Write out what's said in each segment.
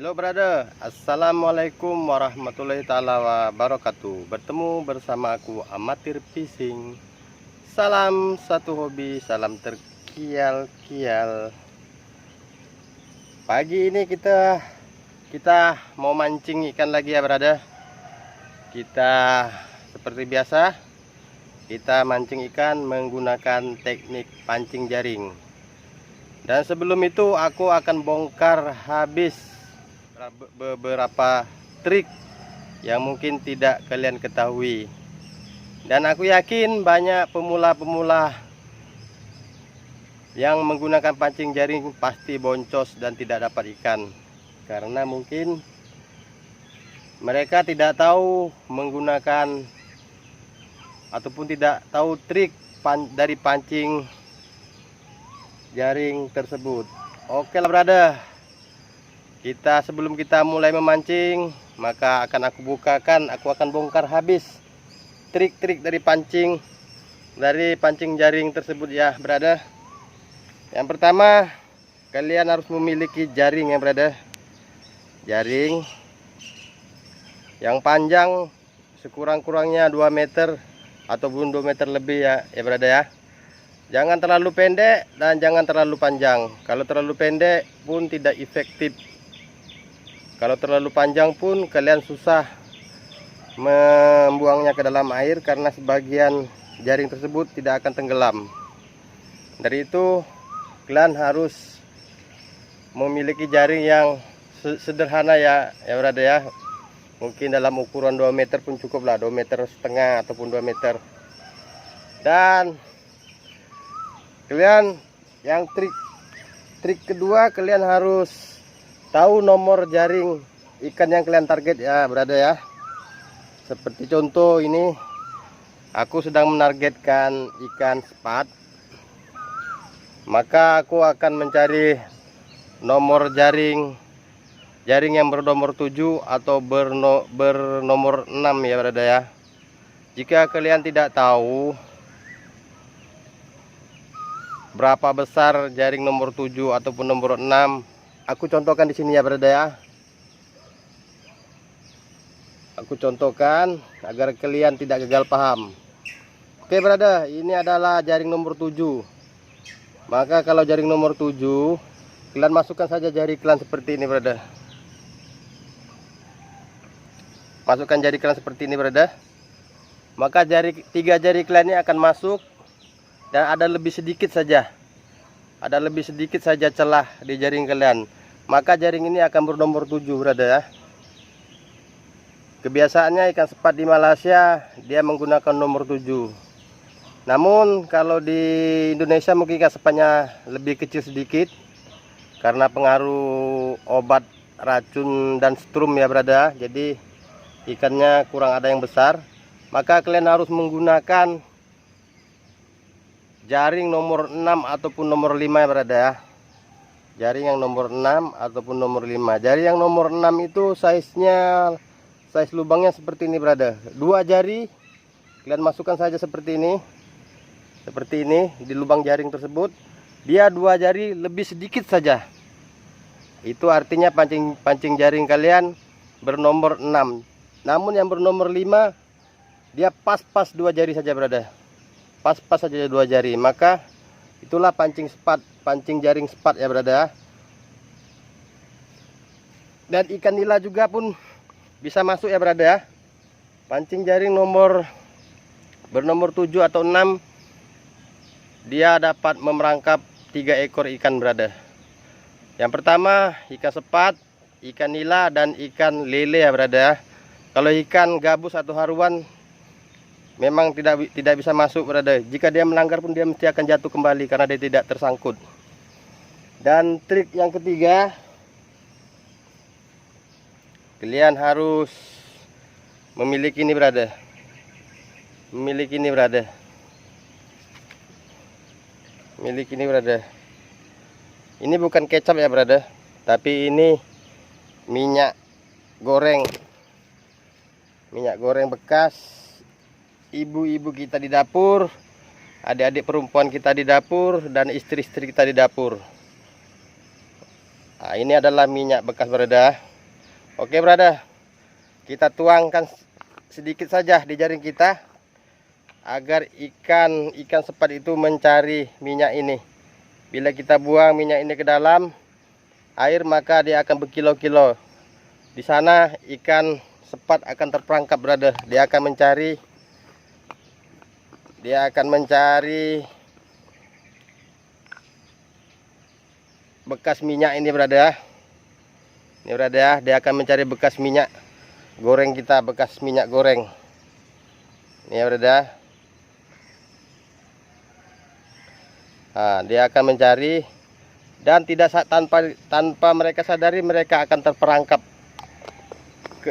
Halo brother, assalamualaikum warahmatullahi taala wabarakatuh. Bertemu bersama aku amatir fishing. Salam satu hobi, salam terkial-kial. Pagi ini kita mau mancing ikan lagi ya brother. Kita seperti biasa, kita mancing ikan menggunakan teknik pancing jaring. Dan sebelum itu aku akan bongkar habis beberapa trik yang mungkin tidak kalian ketahui. Dan aku yakin banyak pemula-pemula yang menggunakan pancing jaring pasti boncos dan tidak dapat ikan, karena mungkin mereka tidak tahu menggunakan ataupun tidak tahu trik dari pancing jaring tersebut. Oke lah brother, sebelum kita mulai memancing, maka akan aku akan bongkar habis trik-trik dari pancing jaring tersebut ya brother. Yang pertama, kalian harus memiliki jaring ya brother. Jaring yang panjang sekurang-kurangnya 2 meter ataupun 2 meter lebih ya brother ya. Jangan terlalu pendek dan jangan terlalu panjang. Kalau terlalu pendek pun tidak efektif. Kalau terlalu panjang pun kalian susah membuangnya ke dalam air karena sebagian jaring tersebut tidak akan tenggelam. Dari itu kalian harus memiliki jaring yang sederhana ya brother ya. Mungkin dalam ukuran 2 meter pun cukup lah, 2,5 meter ataupun 2 meter. Dan kalian yang trik kedua, kalian harus tahu nomor jaring ikan yang kalian target ya brother ya. Seperti contoh ini, aku sedang menargetkan ikan spat, maka aku akan mencari nomor jaring yang bernomor 7 atau bernomor 6 ya brother ya. Jika kalian tidak tahu berapa besar jaring nomor 7 ataupun nomor 6, aku contohkan di sini ya brother ya. Aku contohkan agar kalian tidak gagal paham. Oke brother, ini adalah jaring nomor 7. Maka kalau jaring nomor 7, kalian masukkan saja jari kalian seperti ini brother. Masukkan jari kalian seperti ini brother. Maka 3 jari kalian ini akan masuk dan ada lebih sedikit saja celah di jaring kalian. Maka jaring ini akan bernomor 7 brother ya. Kebiasaannya ikan sepat di Malaysia dia menggunakan nomor 7. Namun kalau di Indonesia mungkin ikan sepatnya lebih kecil sedikit karena pengaruh obat racun dan setrum ya brother. Jadi ikannya kurang ada yang besar. Maka kalian harus menggunakan jaring nomor 6 ataupun nomor 5 ya brother ya. Jaring yang nomor 6 ataupun nomor 5. Jaring yang nomor 6 itu size lubangnya seperti ini brother. 2 jari kalian masukkan saja seperti ini di lubang jaring tersebut. Dia 2 jari lebih sedikit saja. Itu artinya pancing jaring kalian bernomor 6. Namun yang bernomor 5 dia pas-pas 2 jari saja brother. Pas-pas saja 2 jari. Maka itulah pancing jaring sepat ya brother ya. Dan ikan nila juga pun bisa masuk ya brother ya. Pancing jaring bernomor 7 atau 6, dia dapat memerangkap 3 ekor ikan brother. Yang pertama ikan sepat, ikan nila dan ikan lele ya brother ya. Kalau ikan gabus atau haruan memang tidak bisa masuk brother. Jika dia melanggar pun dia mesti akan jatuh kembali karena dia tidak tersangkut. Dan trik yang ketiga, kalian harus memiliki ini brother. Miliki ini brother. Ini bukan kecap ya brother, tapi ini minyak goreng bekas ibu-ibu kita di dapur, adik-adik perempuan kita di dapur, dan istri-istri kita di dapur. Nah, ini adalah minyak bekas brother. Oke brother, kita tuangkan sedikit saja di jaring kita agar ikan sepat itu mencari minyak ini. Bila kita buang minyak ini ke dalam air, maka dia akan berkilo-kilo. Di sana ikan sepat akan terperangkap brother. Dia akan mencari bekas minyak ini brother. Ini brother, dia akan mencari bekas minyak goreng kita, bekas minyak goreng. Ini brother. Nah, dia akan mencari dan tanpa mereka sadari, mereka akan terperangkap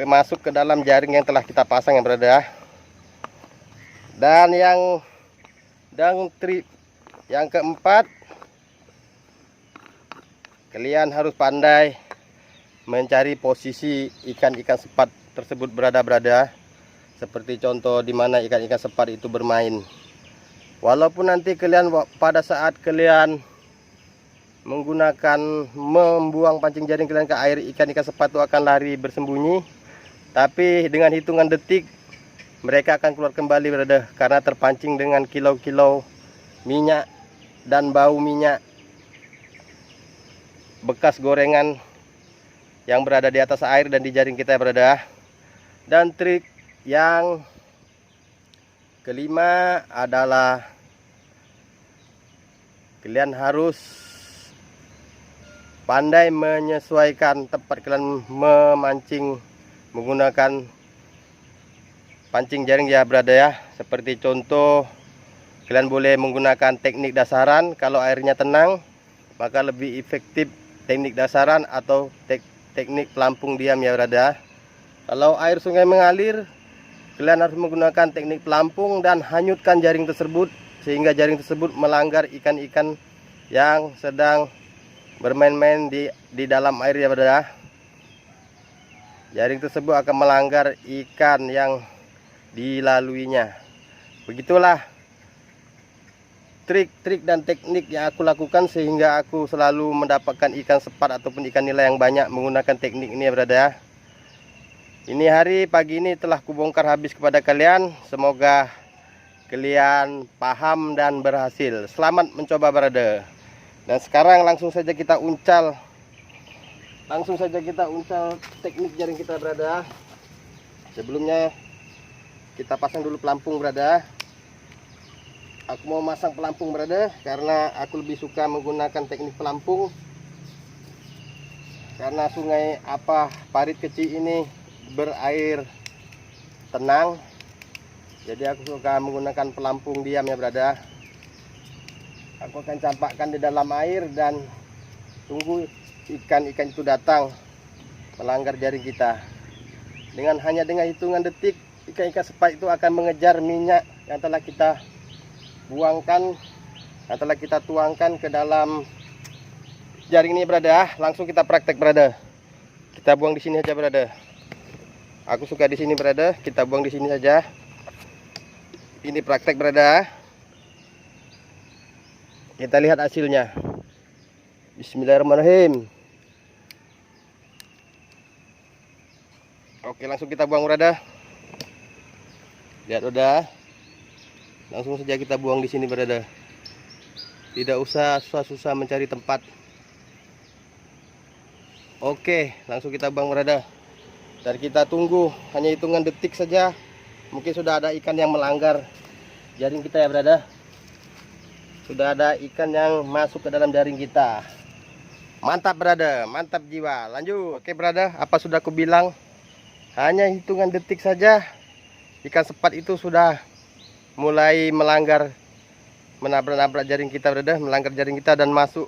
masuk ke dalam jaring yang telah kita pasang ya brother. Dan trik yang keempat, kalian harus pandai mencari posisi ikan-ikan sepat tersebut brother. Seperti contoh di mana ikan-ikan sepat itu bermain. Walaupun nanti kalian pada saat kalian membuang pancing jaring kalian ke air, ikan-ikan sepat itu akan lari bersembunyi. Tapi dengan hitungan detik mereka akan keluar kembali brother, karena terpancing dengan kilo-kilo minyak dan bau minyak bekas gorengan yang berada di atas air dan di jaring kita ya brother. Dan trik yang kelima adalah kalian harus pandai menyesuaikan tempat kalian memancing menggunakan pancing jaring ya brother ya. Seperti contoh, kalian boleh menggunakan teknik dasaran. Kalau airnya tenang, maka lebih efektif teknik dasaran atau teknik pelampung diam ya brother. Kalau air sungai mengalir, kalian harus menggunakan teknik pelampung dan hanyutkan jaring tersebut sehingga jaring tersebut melanggar ikan-ikan yang sedang bermain-main di dalam air ya brother. Jaring tersebut akan melanggar ikan yang dilaluinya. Begitulah trik-trik dan teknik yang aku lakukan sehingga aku selalu mendapatkan ikan sepat ataupun ikan nila yang banyak menggunakan teknik ini ya brother. Ini hari pagi ini telah kubongkar habis kepada kalian. Semoga kalian paham dan berhasil. Selamat mencoba brother. Dan sekarang langsung saja kita uncal. Teknik jaring kita brother. Sebelumnya kita pasang dulu pelampung brother. Aku mau masang pelampung brother karena aku lebih suka menggunakan teknik pelampung. Karena sungai parit kecil ini berair tenang, jadi aku suka menggunakan pelampung diam ya brother. Aku akan campakkan di dalam air dan tunggu ikan-ikan itu datang melanggar jaring kita. Hanya dengan hitungan detik, ikan-ikan sepat itu akan mengejar minyak yang telah kita buangkan, yang telah kita tuangkan ke dalam jaring ini brother. Langsung kita praktek brother. Kita buang di sini saja brother. Aku suka di sini brother, kita buang di sini saja. Ini praktek brother. Kita lihat hasilnya. Bismillahirrahmanirrahim. Oke, langsung kita buang brother. Lihat udah. Langsung saja kita buang di sini brother. Tidak usah susah-susah mencari tempat. Oke, langsung kita buang brother. Dan kita tunggu hanya hitungan detik saja, mungkin sudah ada ikan yang melanggar jaring kita ya brother. Sudah ada ikan yang masuk ke dalam jaring kita. Mantap brother, mantap jiwa. Lanjut. Oke brother, apa sudah aku bilang? Hanya hitungan detik saja ikan sepat itu sudah mulai menabrak jaring kita brother, melanggar jaring kita dan masuk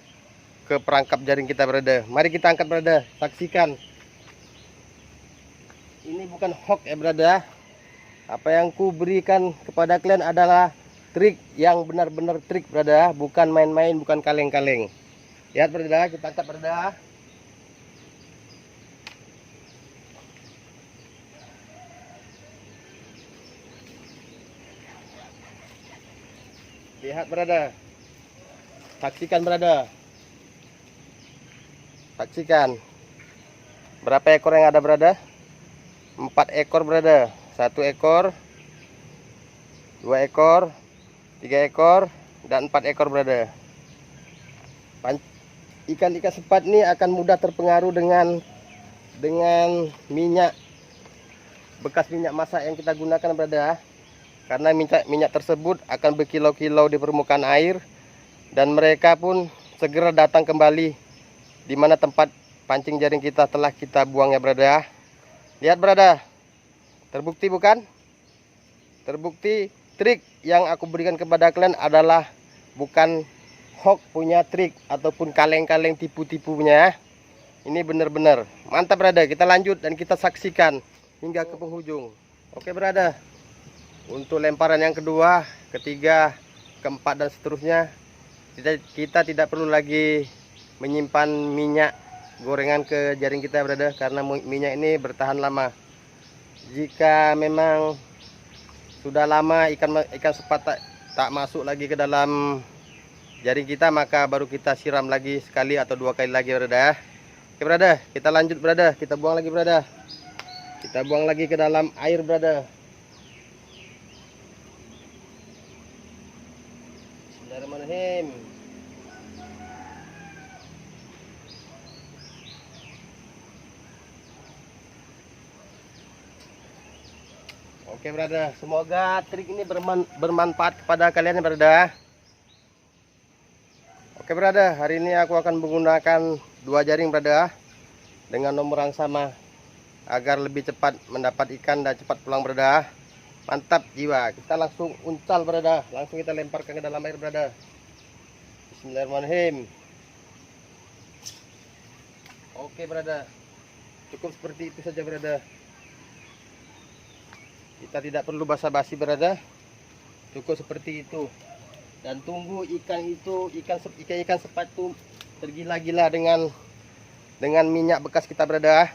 ke perangkap jaring kita brother. Mari kita angkat brother, saksikan. Ini bukan hoax ya brother. Apa yang ku berikan kepada kalian adalah trik yang benar-benar trik brother, bukan main-main, bukan kaleng-kaleng. Lihat brother, kita angkat brother. Lihat brother. Saksikan brother. Saksikan. Berapa ekor yang ada berada? 4 ekor berada. 1 ekor, 2 ekor, 3 ekor, dan 4 ekor berada. Ikan-ikan sepat ini akan mudah terpengaruh dengan minyak, bekas minyak masak yang kita gunakan berada. Karena minyak tersebut akan berkilau-kilau di permukaan air, dan mereka pun segera datang kembali di mana tempat pancing jaring kita telah kita buang ya berada. Lihat berada, terbukti bukan? Terbukti trik yang aku berikan kepada kalian adalah bukan hoax punya trik ataupun kaleng-kaleng tipu-tipunya. Ini benar-benar mantap berada. Kita lanjut dan kita saksikan hingga ke penghujung. Oke berada, untuk lemparan yang kedua, ketiga, keempat dan seterusnya, kita tidak perlu lagi menyimpan minyak gorengan ke jaring kita berada, karena minyak ini bertahan lama. Jika memang sudah lama ikan sepat tak masuk lagi ke dalam jaring kita, maka baru kita siram lagi sekali atau 2 kali lagi berada. Oke berada, kita lanjut berada, kita buang lagi berada. Kita buang lagi ke dalam air berada. Bismillahirrahmanirrahim. Oke berada, semoga trik ini bermanfaat kepada kalian ya berada. Oke berada, hari ini aku akan menggunakan 2 jaring berada dengan nomor yang sama agar lebih cepat mendapat ikan dan cepat pulang berada. Mantap jiwa. Kita langsung uncal berada, langsung kita lemparkan ke dalam air berada. Bismillahirrahmanirrahim. Oke berada, cukup seperti itu saja berada. Kita tidak perlu basa-basi berada, cukup seperti itu. Dan tunggu ikan sepat itu tergila-gila dengan minyak bekas kita berada.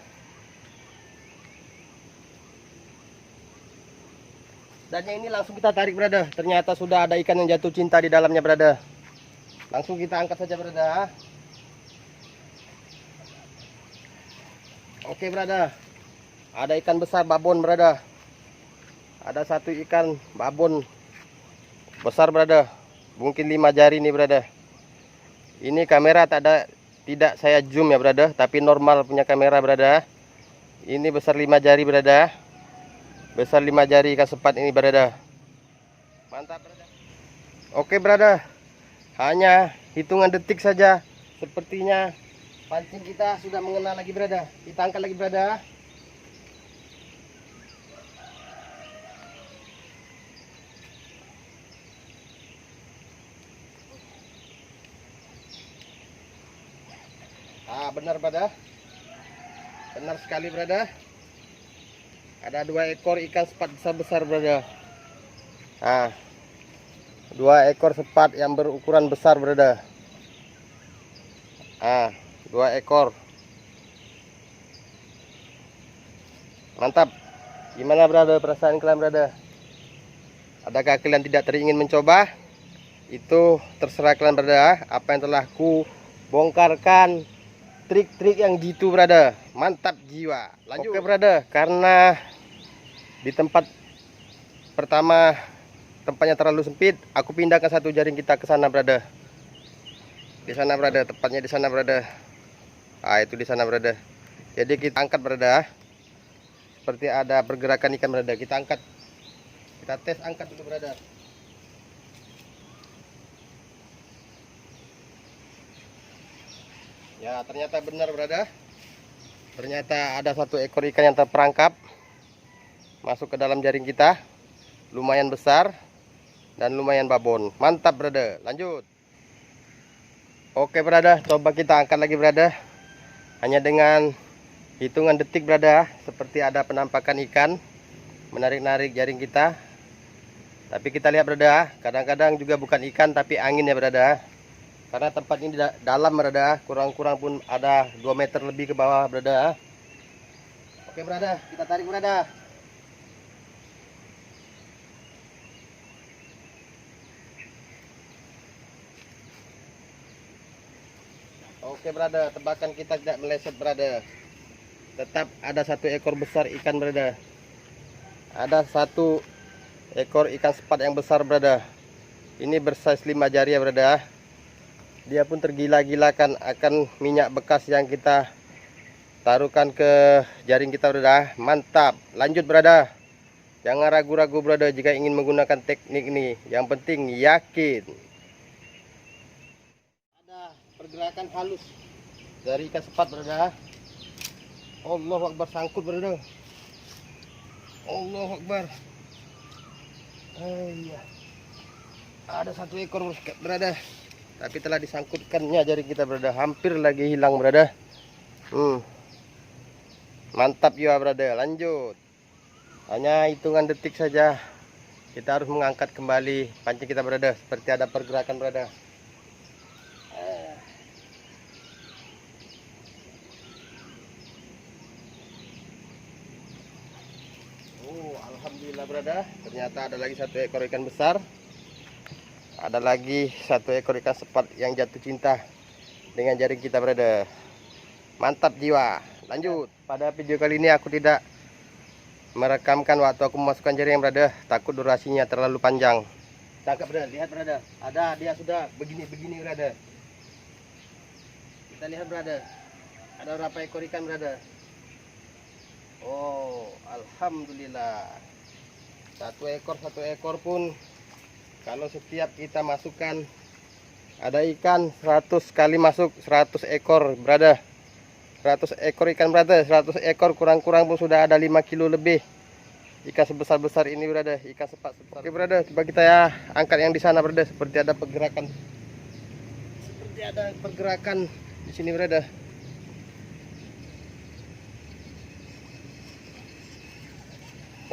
Dan yang ini langsung kita tarik berada. Ternyata sudah ada ikan yang jatuh cinta di dalamnya berada. Langsung kita angkat saja berada. Oke berada, ada ikan besar babon berada. Ada 1 ikan babon besar berada, mungkin 5 jari nih berada. Ini kamera tidak saya zoom ya berada, tapi normal punya kamera berada. Ini besar 5 jari berada. Besar 5 jari ikan sepat ini berada. Mantap berada. Oke berada, hanya hitungan detik saja, sepertinya pancing kita sudah mengenal lagi berada. Kita angkat lagi berada. Benar berada, benar sekali berada. Ada 2 ekor ikan sepat besar-besar berada. 2 ekor sepat yang berukuran besar berada. 2 ekor. Mantap. Gimana berada perasaan kalian berada? Adakah kalian tidak teringin mencoba? Itu terserah kalian berada. Apa yang telah ku bongkarkan, trik-trik yang jitu berada. Mantap jiwa. Lanjut. Oke berada, karena di tempat pertama tempatnya terlalu sempit, aku pindahkan 1 jaring kita ke sana berada. Di sana berada, tepatnya di sana berada. Itu di sana berada. Jadi kita angkat berada. Seperti ada pergerakan ikan berada. Kita angkat. Kita tes angkat dulu berada. Ya, ternyata benar berada. Ternyata ada 1 ekor ikan yang terperangkap masuk ke dalam jaring kita. Lumayan besar dan lumayan babon. Mantap berada. Lanjut. Oke berada, coba kita angkat lagi berada. Hanya dengan hitungan detik berada, seperti ada penampakan ikan menarik-narik jaring kita. Tapi kita lihat berada, kadang-kadang juga bukan ikan tapi angin ya berada. Karena tempat ini dalam berada, kurang-kurang pun ada 2 meter lebih ke bawah berada. Oke berada, kita tarik berada. Oke berada, tebakan kita tidak meleset berada. tetap ada satu ekor besar ikan berada. Ada satu ekor ikan sepat yang besar berada. Ini bersize 5 jari ya berada. Dia pun tergila-gilakan akan minyak bekas yang kita taruhkan ke jaring kita berada. Mantap, lanjut berada. Jangan ragu-ragu berada jika ingin menggunakan teknik ini. Yang penting yakin. Ada pergerakan halus dari ikan sepat berada. Allahu Akbar, sangkut berada. Allahu Akbar. Iya. Ada satu ekor berada. Tapi telah disangkutkannya jaring kita berada. Hampir lagi hilang berada. Mantap juga berada. Lanjut. Hanya hitungan detik saja. Kita harus mengangkat kembali pancing kita berada. Seperti ada pergerakan berada. Alhamdulillah berada. Ternyata ada lagi satu ekor ikan besar. Ada lagi satu ekor ikan sepat yang jatuh cinta dengan jaring kita berada. Mantap jiwa. Lanjut. Pada video kali ini aku tidak merekamkan waktu aku memasukkan jaring berada. Takut durasinya terlalu panjang. Tangkap berada. Lihat berada. Ada, dia sudah begini-begini berada. Kita lihat berada. Ada berapa ekor ikan berada? Oh, alhamdulillah. Satu ekor pun kalau setiap kita masukkan ada ikan 100 kali masuk 100 ekor berada. 100 ekor ikan berada. 100 ekor kurang-kurang pun sudah ada 5 kilo lebih ikan sebesar-besar ini berada. Ikan sepat sebesar. Oke berada, coba kita ya angkat yang di sana berada. Seperti ada pergerakan. Seperti ada pergerakan di sini berada.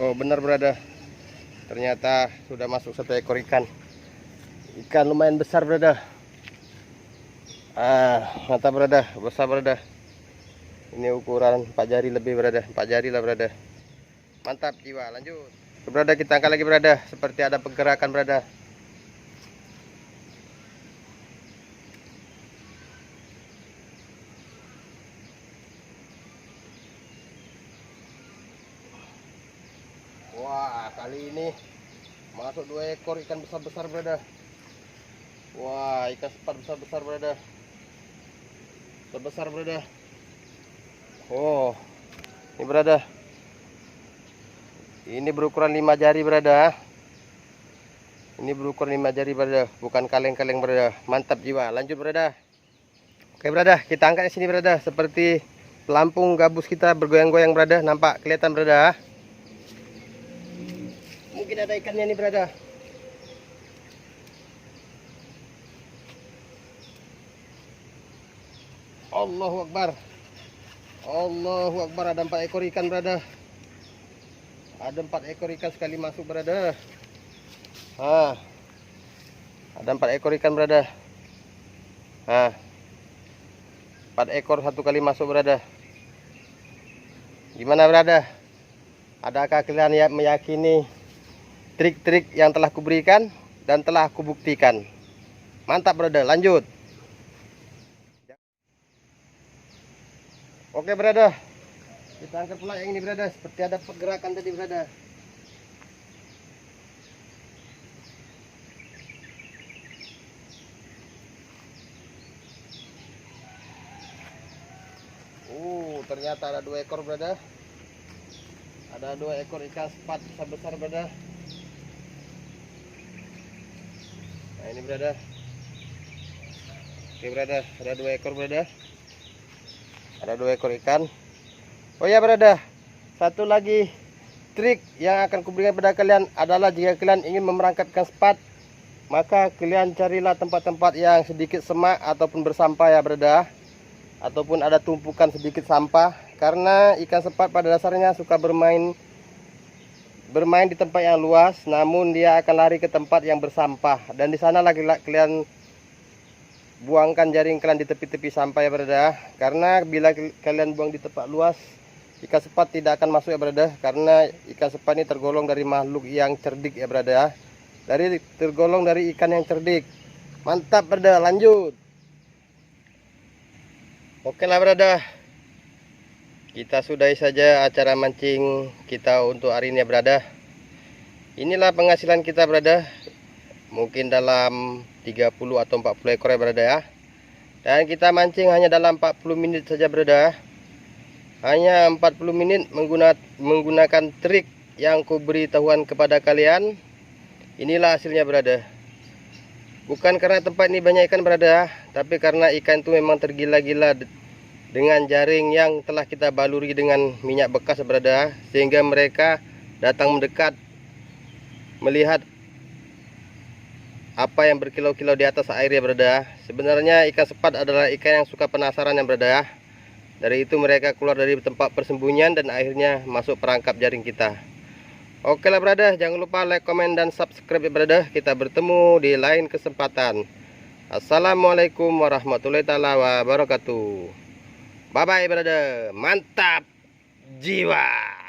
Oh benar berada. Ternyata sudah masuk satu ekor ikan. Ikan lumayan besar berada. Mantap berada, besar berada. Ini ukuran 4 jari lebih berada. 4 jari lah berada. Mantap jiwa, lanjut. Berada, kita angkat lagi berada. Seperti ada pergerakan berada. Wah, kali ini masuk 2 ekor ikan besar-besar berada. Wah, ikan sepat besar-besar berada. Besar berada. Oh, ini berada. Ini berukuran 5 jari berada. Ini berukuran 5 jari berada, bukan kaleng-kaleng berada. Mantap jiwa. Lanjut berada. Oke berada, kita angkat di sini berada. Seperti pelampung gabus kita bergoyang-goyang berada. Nampak kelihatan berada. Mungkin ada ikannya nih berada. Allahu Akbar. Allahu Akbar, ada 4 ekor ikan berada. Ada 4 ekor ikan sekali masuk berada. Ada 4 ekor ikan berada. 4 ekor satu kali masuk berada. Gimana berada? Adakah kalian yang meyakini trik-trik yang telah kuberikan dan telah kubuktikan? Mantap berada, lanjut. Oke berada, kita angkat pula yang ini berada. Seperti ada pergerakan tadi berada. Ternyata ada 2 ekor berada. Ada 2 ekor ikan sepat besar berada. Nah ini berada. Oke berada, ada 2 ekor berada. Ada 2 ekor ikan. Oh ya berada, satu lagi trik yang akan kuberikan pada kalian adalah jika kalian ingin memerangkapkan sepat, maka kalian carilah tempat-tempat yang sedikit semak ataupun bersampah ya berada, ataupun ada tumpukan sedikit sampah, karena ikan sepat pada dasarnya suka bermain di tempat yang luas, namun dia akan lari ke tempat yang bersampah, dan di sana lagi kalian buangkan jaring kalian di tepi-tepi sampah ya berada. Karena bila kalian buang di tempat luas, ikan sepat tidak akan masuk ya berada, karena ikan sepat ini tergolong dari makhluk yang cerdik ya berada, tergolong dari ikan yang cerdik. Mantap berada, lanjut. Oke lah berada, Kita sudahi saja acara mancing kita untuk hari ini ya berada. Inilah penghasilan kita berada. Mungkin dalam 30 atau 40 ekor ya berada ya. Dan kita mancing hanya dalam 40 menit saja berada. Hanya 40 menit menggunakan trik yang ku beritahuan kepada kalian. Inilah hasilnya berada. Bukan karena tempat ini banyak ikan berada, tapi karena ikan itu memang tergila-gila dengan jaring yang telah kita baluri dengan minyak bekas berada, sehingga mereka datang mendekat melihat apa yang berkilau-kilau di atas air ya berada. Sebenarnya ikan sepat adalah ikan yang suka penasaran ya berada. Dari itu mereka keluar dari tempat persembunyian dan akhirnya masuk perangkap jaring kita. Oke lah berada, jangan lupa like, komen, dan subscribe ya berada. Kita bertemu di lain kesempatan. Assalamualaikum warahmatullahi wabarakatuh. Bye bye brother, mantap jiwa.